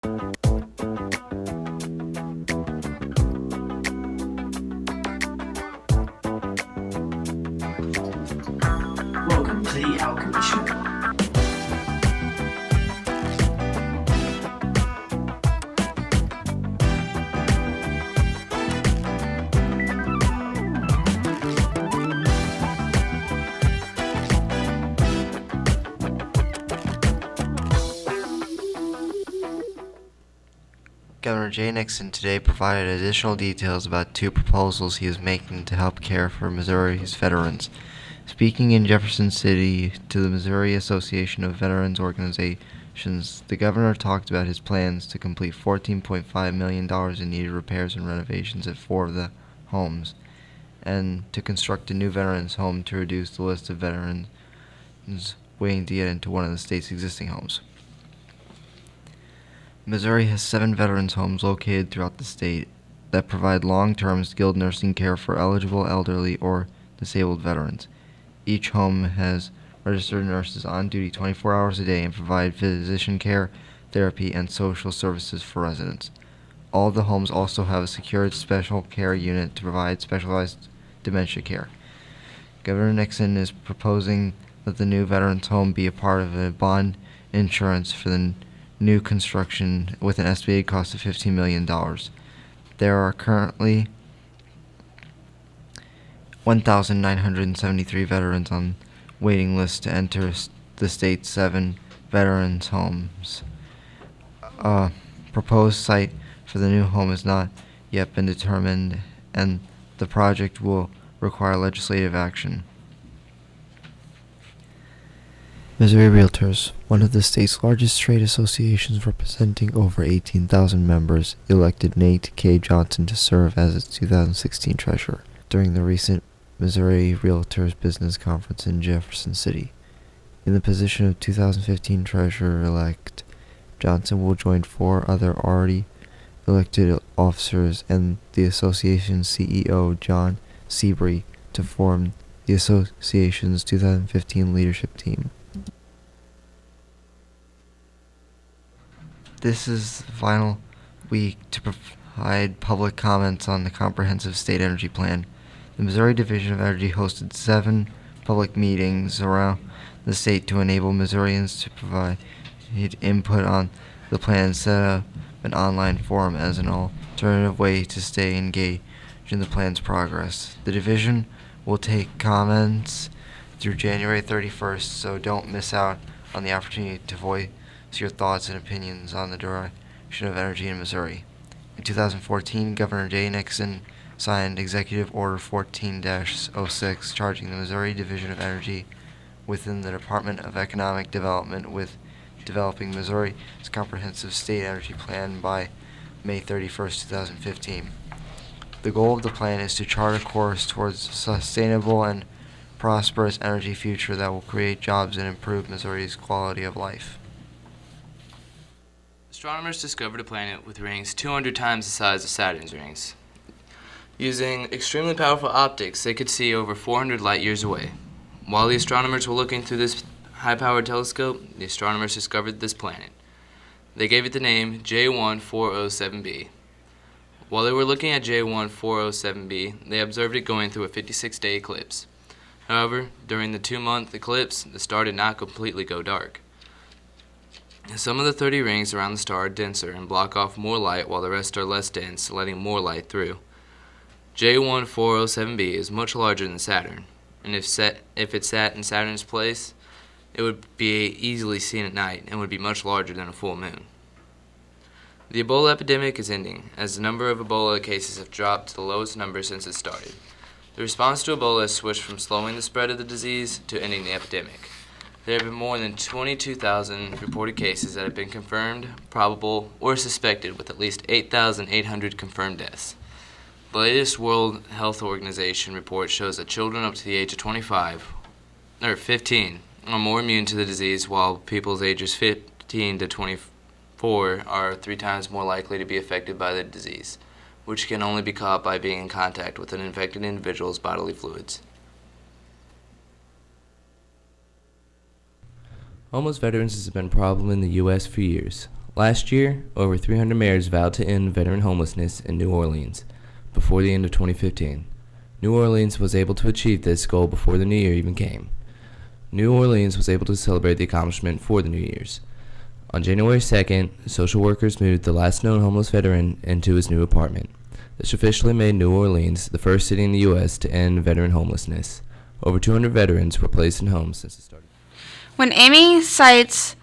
Welcome to the Alchemist Show. Governor Jay Nixon today provided additional details about two proposals he is making to help care for Missouri's veterans. Speaking in Jefferson City to the Missouri Association of Veterans Organizations, the governor talked about his plans to complete $14.5 million in needed repairs and renovations at 4 of the homes, and to construct a new veterans home to reduce the list of veterans waiting to get into one of the state's existing homes. Missouri has 7 veterans homes located throughout the state that provide long-term skilled nursing care for eligible elderly or disabled veterans. Each home has registered nurses on duty 24 hours a day and provide physician care, therapy, and social services for residents. All of the homes also have a secured special care unit to provide specialized dementia care. Governor Nixon is proposing that the new veterans home be a part of a bond insurance for the new construction with an estimated cost of $15 million. There are currently 1,973 veterans on waiting list to enter the state's 7 veterans homes. A proposed site for the new home has not yet been determined, and the project will require legislative action. Missouri Realtors, one of the state's largest trade associations representing over 18,000 members, elected Nate K. Johnson to serve as its 2016 treasurer during the recent Missouri Realtors Business Conference in Jefferson City. In the position of 2015 treasurer-elect, Johnson will join 4 other already elected officers and the association's CEO, John Seabury, to form the association's 2015 leadership team. This is the final week to provide public comments on the comprehensive state energy plan. The Missouri Division of Energy hosted 7 public meetings around the state to enable Missourians to provide input on the plan and set up an online forum as an alternative way to stay engaged in the plan's progress. The division will take comments through January 31st, so don't miss out on the opportunity to voice your thoughts and opinions on the direction of energy in Missouri. In 2014, Governor Jay Nixon signed Executive Order 14-06, charging the Missouri Division of Energy within the Department of Economic Development with developing Missouri's comprehensive state energy plan by May 31st, 2015. The goal of the plan is to chart a course towards a sustainable and prosperous energy future that will create jobs and improve Missouri's quality of life. Astronomers discovered a planet with rings 200 times the size of Saturn's rings. Using extremely powerful optics, they could see over 400 light years away. While the astronomers were looking through this high-powered telescope, the astronomers discovered this planet. They gave it the name J1407b. While they were looking at J1407b, they observed it going through a 56-day eclipse. However, during the 2-month eclipse, the star did not completely go dark. Some of the 30 rings around the star are denser and block off more light, while the rest are less dense, letting more light through. J1407b is much larger than Saturn, and if it sat in Saturn's place, it would be easily seen at night and would be much larger than a full moon. The Ebola epidemic is ending, as the number of Ebola cases have dropped to the lowest number since it started. The response to Ebola has switched from slowing the spread of the disease to ending the epidemic. There have been more than 22,000 reported cases that have been confirmed, probable, or suspected, with at least 8,800 confirmed deaths. The latest World Health Organization report shows that children up to the age of 15 are more immune to the disease, while people's ages 15 to 24 are 3 times more likely to be affected by the disease, which can only be caught by being in contact with an infected individual's bodily fluids. Homeless veterans has been a problem in the U.S. for years. Last year, over 300 mayors vowed to end veteran homelessness in New Orleans before the end of 2015. New Orleans was able to achieve this goal before the new year even came. New Orleans was able to celebrate the accomplishment for the New Year's. On January 2nd, social workers moved the last known homeless veteran into his new apartment. This officially made New Orleans the first city in the U.S. to end veteran homelessness. Over 200 veterans were placed in homes since it started. When Amy Seitz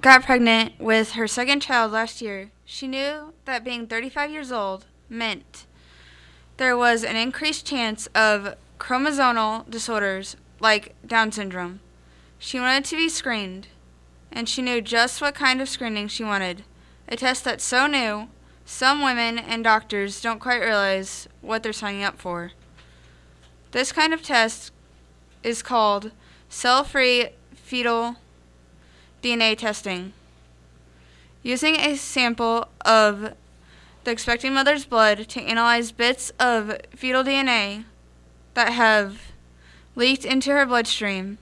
got pregnant with her second child last year, she knew that being 35 years old meant there was an increased chance of chromosomal disorders like Down syndrome. She wanted to be screened, and she knew just what kind of screening she wanted. A test that's so new, some women and doctors don't quite realize what they're signing up for. This kind of test is called cell-free fetal DNA testing. Using a sample of the expecting mother's blood to analyze bits of fetal DNA that have leaked into her bloodstream.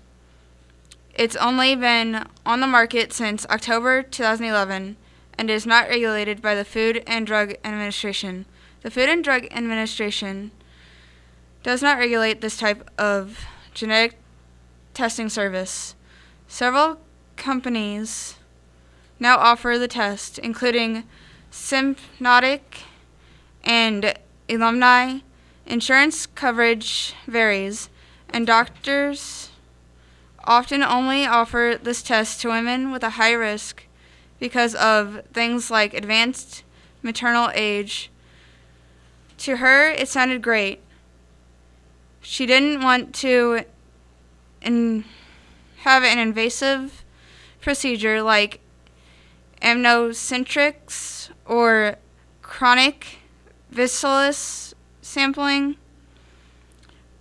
It's only been on the market since October 2011 and is not regulated by the Food and Drug Administration. The Food and Drug Administration does not regulate this type of genetic testing service. Several companies now offer the test, including Sympnotic and Alumni. Insurance coverage varies, and doctors often only offer this test to women with a high risk because of things like advanced maternal age. To her, it sounded great. She didn't want to have an invasive procedure like amniocentrics or chronic villus sampling.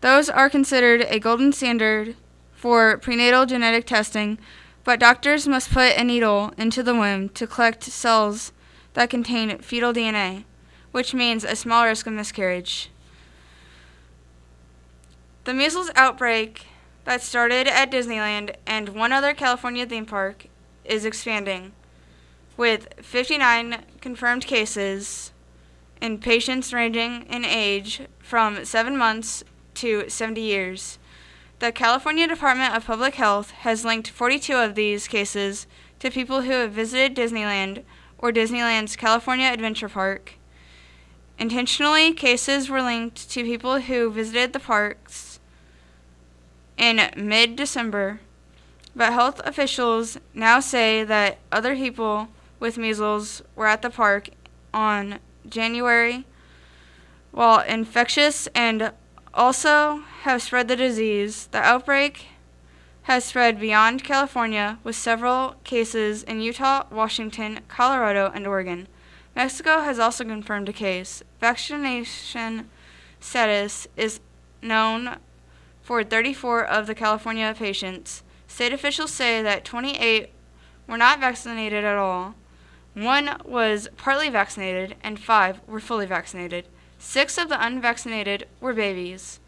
Those are considered a golden standard for prenatal genetic testing, but doctors must put a needle into the womb to collect cells that contain fetal DNA, which means a small risk of miscarriage. The measles outbreak that started at Disneyland and one other California theme park is expanding, with 59 confirmed cases in patients ranging in age from 7 months to 70 years. The California Department of Public Health has linked 42 of these cases to people who have visited Disneyland or Disneyland's California Adventure Park. Intentionally, cases were linked to people who visited the parks in mid-December, but health officials now say that other people with measles were at the park on January, while infectious and also have spread the disease. The outbreak has spread beyond California, with several cases in Utah, Washington, Colorado, and Oregon. Mexico has also confirmed a case. Vaccination status is known for 34 of the California patients. State officials say that 28 were not vaccinated at all. 1 was partly vaccinated, and 5 were fully vaccinated. 6 of the unvaccinated were babies,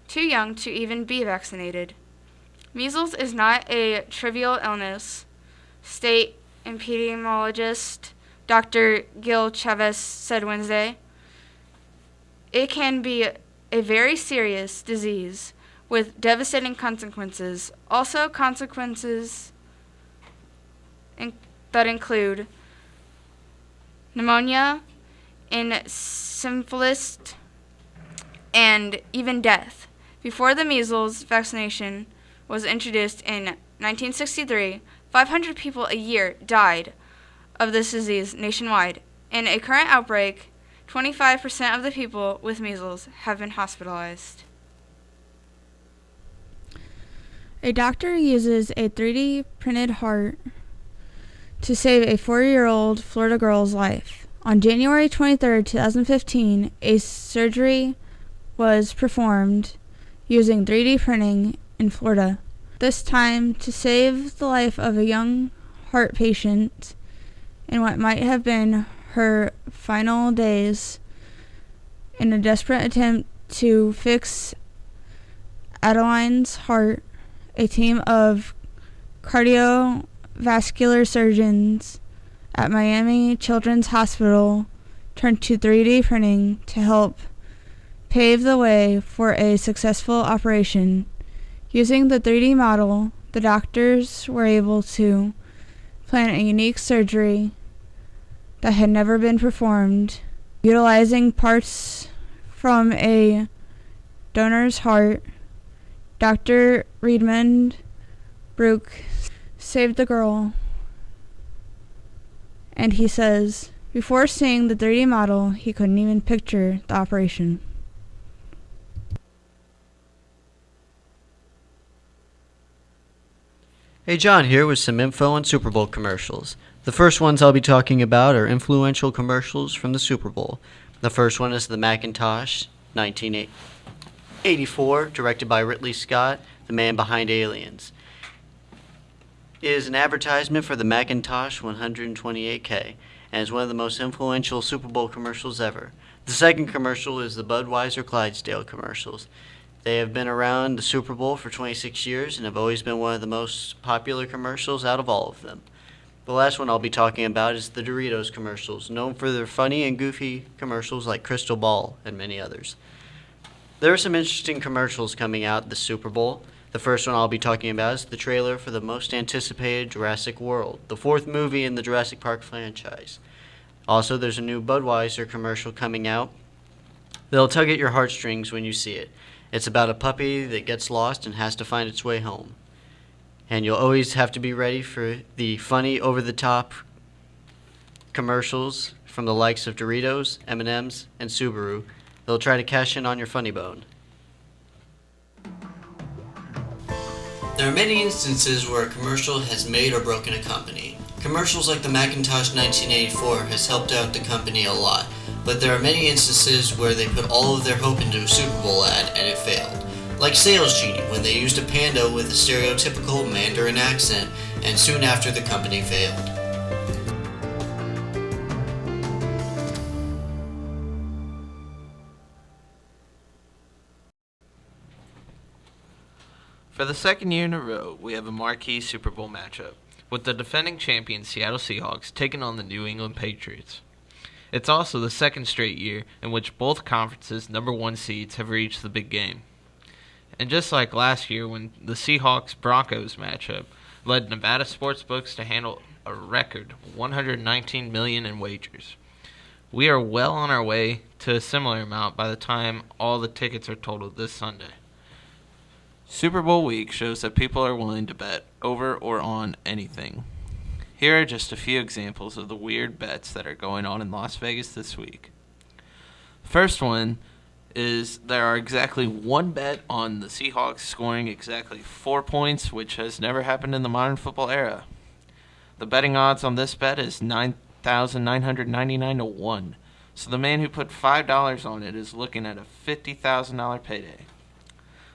too young to even be vaccinated. Measles is not a trivial illness, state epidemiologist Dr. Gil Chavez said Wednesday. It can be a very serious disease with devastating consequences. Also, consequences that include pneumonia, syphilis, and even death. Before the measles vaccination was introduced in 1963, 500 people a year died of this disease nationwide. In a current outbreak, 25% of the people with measles have been hospitalized. A doctor uses a 3D printed heart to save a 4-year-old Florida girl's life. On January 23, 2015, a surgery was performed using 3D printing in Florida, this time to save the life of a young heart patient in what might have been her final days. In a desperate attempt to fix Adeline's heart, a team of cardiovascular surgeons at Miami Children's Hospital turned to 3D printing to help pave the way for a successful operation. Using the 3D model, the doctors were able to plan a unique surgery that had never been performed. Utilizing parts from a donor's heart, Dr. Redmond Brooke saved the girl. And he says, before seeing the 3D model, he couldn't even picture the operation. Hey, John here with some info on Super Bowl commercials. The first ones I'll be talking about are influential commercials from the Super Bowl. The first one is the Macintosh 1984, directed by Ridley Scott, the man behind Aliens. It is an advertisement for the Macintosh 128K and is one of the most influential Super Bowl commercials ever. The second commercial is the Budweiser Clydesdale commercials. They have been around the Super Bowl for 26 years and have always been one of the most popular commercials out of all of them. The last one I'll be talking about is the Doritos commercials, known for their funny and goofy commercials like Crystal Ball and many others. There are some interesting commercials coming out this Super Bowl. The first one I'll be talking about is the trailer for the most anticipated Jurassic World, the fourth movie in the Jurassic Park franchise. Also, there's a new Budweiser commercial coming out that'll tug at your heartstrings when you see it. It's about a puppy that gets lost and has to find its way home. And you'll always have to be ready for the funny, over-the-top commercials from the likes of Doritos, M&M's, and Subaru. They'll try to cash in on your funny bone. There are many instances where a commercial has made or broken a company. Commercials like the Macintosh 1984 has helped out the company a lot, but there are many instances where they put all of their hope into a Super Bowl ad and it failed. Like Sales Genie, when they used a panda with a stereotypical Mandarin accent, and soon after the company failed. For the second year in a row, we have a marquee Super Bowl matchup, with the defending champion Seattle Seahawks taking on the New England Patriots. It's also the second straight year in which both conferences' number one seeds have reached the big game. And just like last year when the Seahawks-Broncos matchup led Nevada sportsbooks to handle a record $119 million in wagers, we are well on our way to a similar amount by the time all the tickets are totaled this Sunday. Super Bowl week shows that people are willing to bet over or on anything. Here are just a few examples of the weird bets that are going on in Las Vegas this week. First one is there are exactly one bet on the Seahawks scoring exactly 4 points, which has never happened in the modern football era. The betting odds on this bet is 9,999 to 1, so the man who put $5 on it is looking at a $50,000 payday.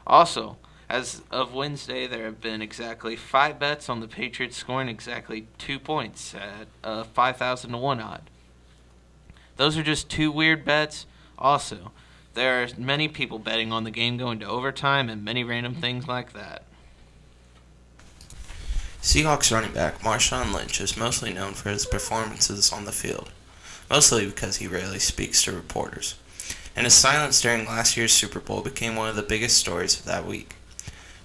Also, as of Wednesday, there have been exactly 5 bets on the Patriots scoring exactly 2 points at a 5,000 to 1 odd. Those are just 2 weird bets. Also, there are many people betting on the game going to overtime and many random things like that. Seahawks running back Marshawn Lynch is mostly known for his performances on the field, mostly because he rarely speaks to reporters, and his silence during last year's Super Bowl became one of the biggest stories of that week.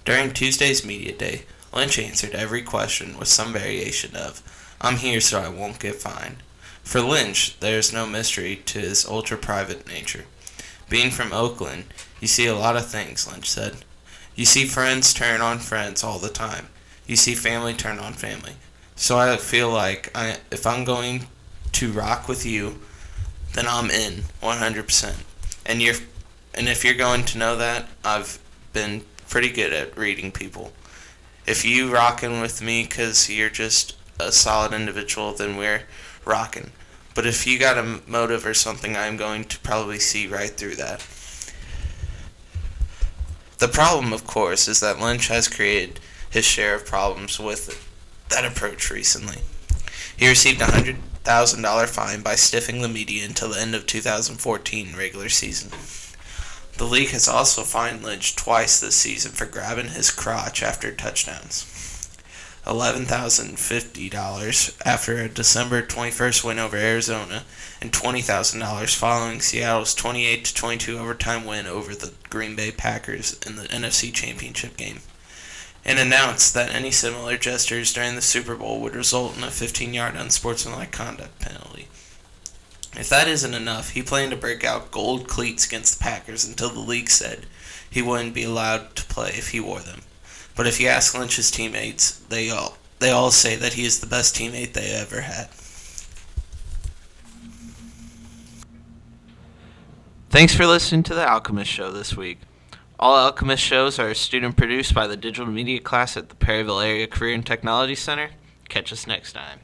During Tuesday's media day, Lynch answered every question with some variation of, "I'm here so I won't get fined." For Lynch, there is no mystery to his ultra-private nature. Being from Oakland, you see a lot of things, Lynch said. You see friends turn on friends all the time. You see family turn on family. So I feel like if I'm going to rock with you, then I'm in 100%. And if you're going to know that, I've been pretty good at reading people. If you rocking with me because you're just a solid individual, then we're rocking. But if you got a motive or something, I'm going to probably see right through that. The problem, of course, is that Lynch has created his share of problems with that approach recently. He received a $100,000 fine by stiffing the media until the end of 2014 regular season. The league has also fined Lynch twice this season for grabbing his crotch after touchdowns. $11,050 after a December 21st win over Arizona, and $20,000 following Seattle's 28-22 overtime win over the Green Bay Packers in the NFC Championship game, and announced that any similar gestures during the Super Bowl would result in a 15-yard unsportsmanlike conduct penalty. If that isn't enough, he planned to break out gold cleats against the Packers until the league said he wouldn't be allowed to play if he wore them. But if you ask Lynch's teammates, they all say that he is the best teammate they ever had. Thanks for listening to the Alchemist Show this week. All Alchemist shows are student produced by the digital media class at the Perryville Area Career and Technology Center. Catch us next time.